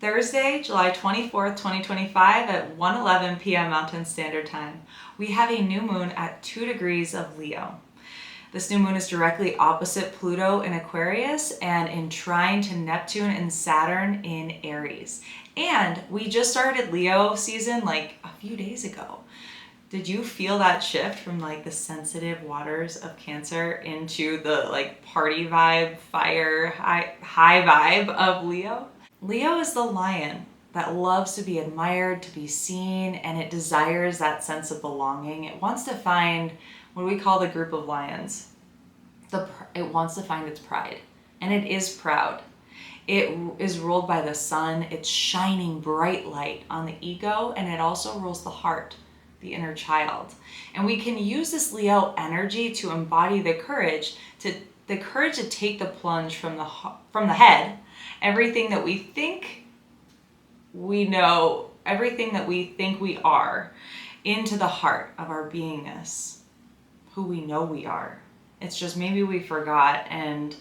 Thursday, July 24th, 2025 at 1:11 p.m. Mountain Standard Time. We have a new moon at 2 degrees of Leo. This new moon is directly opposite Pluto in Aquarius and in trine to Neptune and Saturn in Aries. And we just started Leo season like a few days ago. Did you feel that shift from like the sensitive waters of Cancer into the like party vibe, fire, high vibe of Leo? Leo is the lion that loves to be admired, to be seen, and it desires that sense of belonging. It wants to find what we call the group of lions. It wants to find its pride, and it is proud. It is ruled by the sun. It's shining bright light on the ego, and it also rules the heart, the inner child. And we can use this Leo energy to embody the courage to take the plunge from the head, everything that we think we know, everything that we think we are, into the heart of our beingness, who we know we are. It's just maybe we forgot, and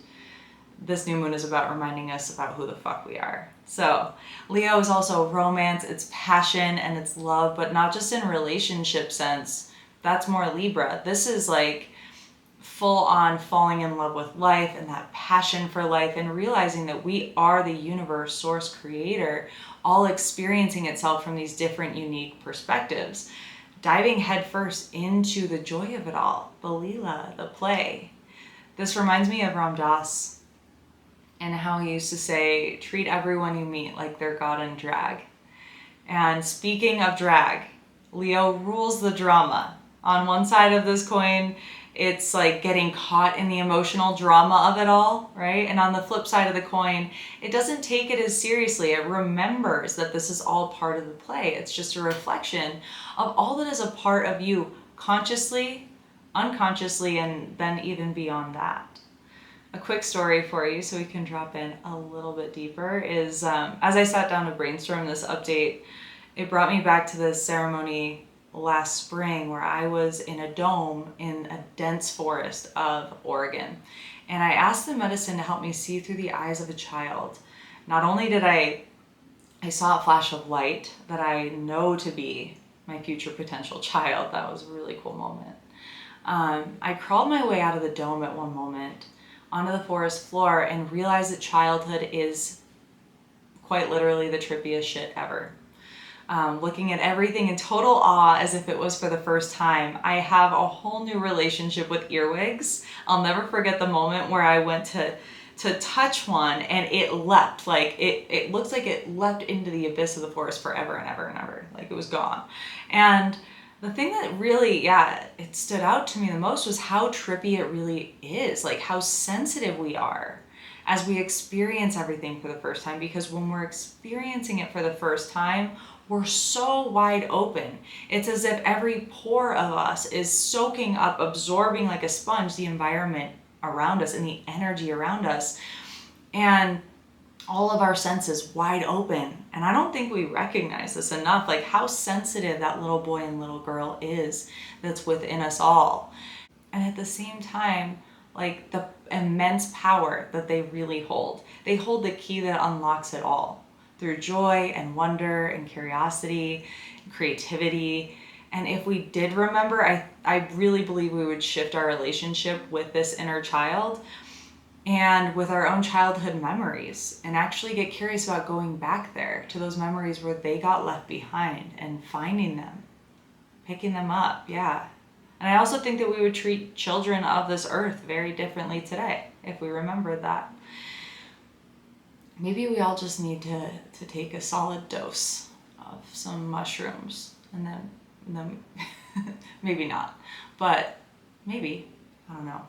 this new moon is about reminding us about who the fuck we are. So Leo is also romance, it's passion, and it's love, but not just in relationship sense. That's more Libra. This is like full on falling in love with life and that passion for life, and realizing that we are the universe, source, creator, all experiencing itself from these different unique perspectives. Diving headfirst into the joy of it all, the Leela, the play. This reminds me of Ram Dass and how he used to say, treat everyone you meet like they're God in drag. And speaking of drag, Leo rules the drama. On one side of this coin, it's like getting caught in the emotional drama of it all, right? And on the flip side of the coin, it doesn't take it as seriously. It remembers that this is all part of the play. It's just a reflection of all that is a part of you, consciously, unconsciously, and then even beyond that. A quick story for you so we can drop in a little bit deeper is, as I sat down to brainstorm this update, it brought me back to this ceremony last spring where I was in a dome in a dense forest of Oregon. And I asked the medicine to help me see through the eyes of a child. Not only did I saw a flash of light that I know to be my future potential child. That was a really cool moment. I crawled my way out of the dome at one moment onto the forest floor and realized that childhood is quite literally the trippiest shit ever. Looking at everything in total awe as if it was for the first time. I have a whole new relationship with earwigs. I'll never forget the moment where I went to touch one and it leapt. Like it looks like it leapt into the abyss of the forest forever and ever and ever. Like it was gone. And the thing that really, it stood out to me the most was how trippy it really is. Like how sensitive we are as we experience everything for the first time. Because when we're experiencing it for the first time, we're so wide open. It's as if every pore of us is soaking up, absorbing like a sponge the environment around us and the energy around us. And all of our senses wide open. And I don't think we recognize this enough, like how sensitive that little boy and little girl is that's within us all. And at the same time, like the immense power that they really hold. They hold the key that unlocks it all through joy and wonder and curiosity and creativity. And if we did remember, I really believe we would shift our relationship with this inner child and with our own childhood memories, and actually get curious about going back there to those memories where they got left behind and finding them, picking them up. Yeah. And I also think that we would treat children of this earth very differently today if we remembered that. Maybe we all just need to take a solid dose of some mushrooms and then maybe not, but maybe, I don't know.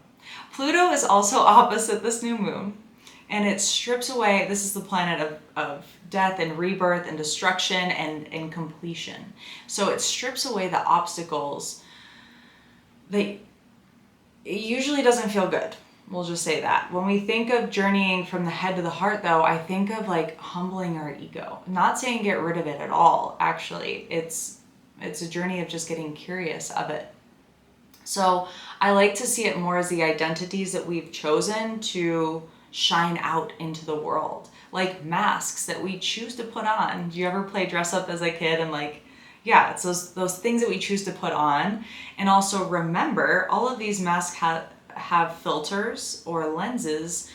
Pluto is also opposite this new moon, and it strips away, this is the planet of death and rebirth and destruction and completion. So it strips away the obstacles that it usually doesn't feel good. We'll just say that. When we think of journeying from the head to the heart, though, I think of like humbling our ego. Not saying get rid of it at all, actually. It's a journey of just getting curious of it. So I like to see it more as the identities that we've chosen to shine out into the world, like masks that we choose to put on. Do you ever play dress up as a kid and like, yeah, it's those things that we choose to put on. And also remember, all of these masks have filters or lenses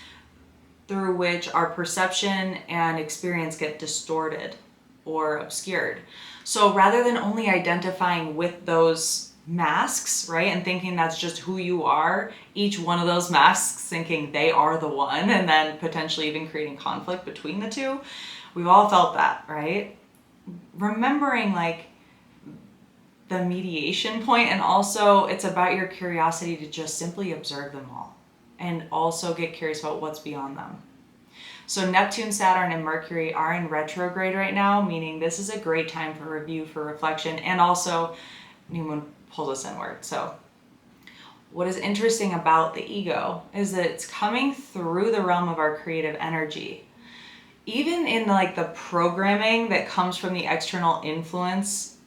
through which our perception and experience get distorted or obscured. So rather than only identifying with those masks, right, and thinking that's just who you are, each one of those masks thinking they are the one, and then potentially even creating conflict between the two, we've all felt that, right? Remembering like the mediation point, and also it's about your curiosity to just simply observe them all and also get curious about what's beyond them. So Neptune, Saturn, and Mercury are in retrograde right now, meaning this is a great time for review, for reflection, and also new moon pulls us inward. So what is interesting about the ego is that it's coming through the realm of our creative energy. Even in like the programming that comes from the external influence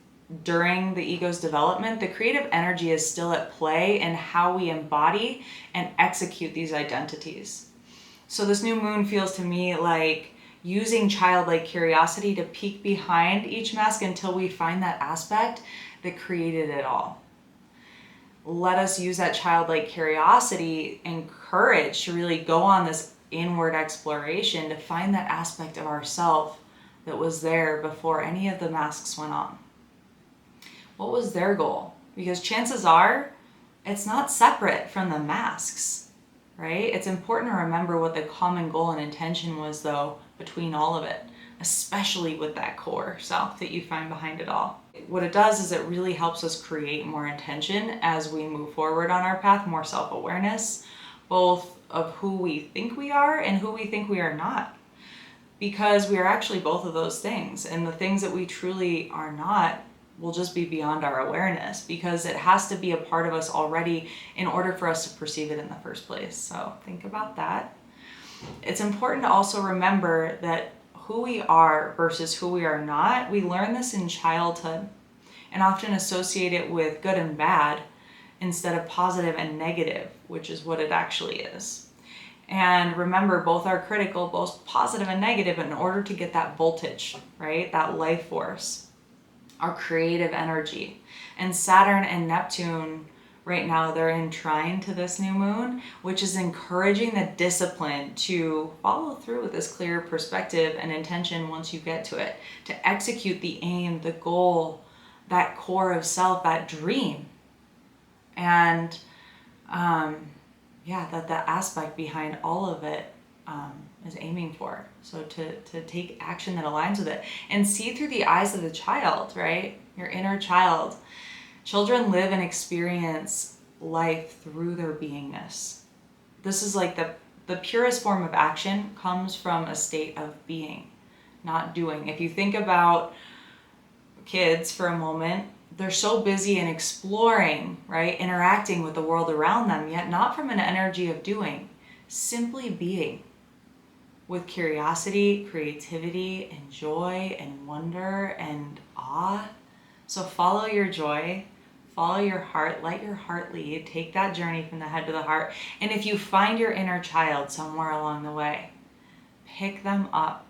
during the ego's development, the creative energy is still at play in how we embody and execute these identities. So this new moon feels to me like using childlike curiosity to peek behind each mask until we find that aspect that created it all. Let us use that childlike curiosity and courage to really go on this inward exploration to find that aspect of ourself that was there before any of the masks went on. What was their goal? Because chances are it's not separate from the masks, right? It's important to remember what the common goal and intention was, though, between all of it, especially with that core self that you find behind it all. What it does is it really helps us create more intention as we move forward on our path, more self-awareness, both of who we think we are and who we think we are not. Because we are actually both of those things, and the things that we truly are not will just be beyond our awareness, because it has to be a part of us already in order for us to perceive it in the first place. So think about that. It's important to also remember that who we are versus who we are not, we learn this in childhood and often associate it with good and bad instead of positive and negative, which is what it actually is. And remember, both are critical, both positive and negative, in order to get that voltage, right? That life force, our creative energy. And Saturn and Neptune right now, they're in trine to this new moon, which is encouraging the discipline to follow through with this clear perspective and intention once you get to it, to execute the aim, the goal, that core of self, that dream. And that the aspect behind all of it is aiming for. So to take action that aligns with it and see through the eyes of the child, right? Your inner child. Children live and experience life through their beingness. This is like the purest form of action comes from a state of being, not doing. If you think about kids for a moment, they're so busy in exploring, right? Interacting with the world around them, yet not from an energy of doing, simply being with curiosity, creativity, and joy, and wonder, and awe. So follow your joy, follow your heart, let your heart lead, take that journey from the head to the heart. And if you find your inner child somewhere along the way, pick them up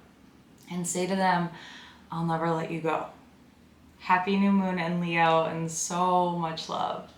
and say to them, I'll never let you go. Happy new moon in Leo, and so much love.